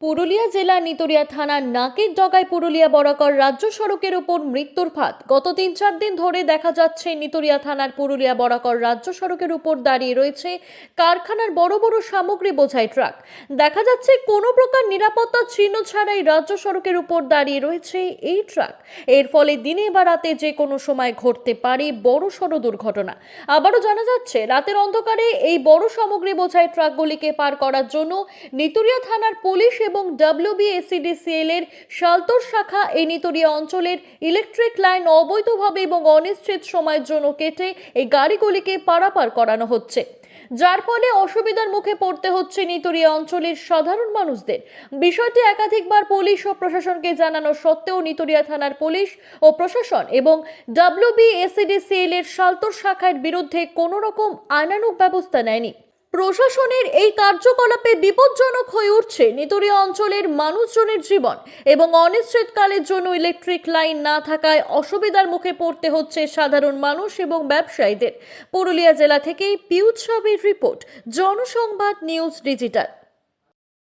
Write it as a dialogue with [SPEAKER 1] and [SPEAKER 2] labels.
[SPEAKER 1] পুরুলিয়া জেলার নিতুড়িয়া থানার নাকের ডগায় পুরুলিয়া বরাকর রাজ্য সড়কের উপর মৃত্যুর ফাঁদ। গত ৩-৪ দিন ধরে দেখা যাচ্ছে নিতুড়িয়া থানার পুরুলিয়া বরাকর রাজ্য সড়কের উপর দাঁড়িয়ে রয়েছে কারখানার বড় বড় সামগ্রী বোঝাই ট্রাক। দেখা যাচ্ছে কোনো প্রকার নিরাপত্তা চিহ্ন ছাড়াই রাজ্য সড়কের উপর দাঁড়িয়ে রয়েছে এই ট্রাক। এর ফলে দিনে বা রাতে যে কোনো সময় ঘটতে পারে বড় সড় দুর্ঘটনা। আবারও জানা যাচ্ছে রাতের অন্ধকারে এই বড় সামগ্রী বোঝাই ট্রাকগুলিকে পার করার জন্য নিতুড়িয়া থানার পুলিশ এবং WBSCDCL এর শালতোর শাখা এই নিতুড়িয়া অঞ্চলের ইলেকট্রিক লাইন অবৈধভাবে এবং অনিশ্চিত সময়ের জন্য কেটে এই গাড়িগুলিকে পারাপার করানো হচ্ছে, যার ফলে অসুবিধার মুখে পড়তে হচ্ছে নিতুড়িয়া অঞ্চলের সাধারণ মানুষদের। বিষয়টি একাধিকবার পুলিশ ও প্রশাসনকে জানানো সত্ত্বেও নিতুড়িয়া থানার পুলিশ ও প্রশাসন এবং WBSCDCL এর শালতোর শাখার বিরুদ্ধে কোনো রকম আইনানুগ ব্যবস্থা নেয়নি। প্রশাসনের এই কার্যকলাপে বিপজ্জনক হয়ে উঠছে নিতুড়িয়া অঞ্চলের মানুষজনের জীবন এবং অনিশ্চিতকালের জন্য ইলেকট্রিক লাইন না থাকায় অসুবিধার মুখে পড়তে হচ্ছে সাধারণ মানুষ এবং ব্যবসায়ীদের। পুরুলিয়া জেলা থেকে Piyush Sabir report, জনসংবাদ news digital.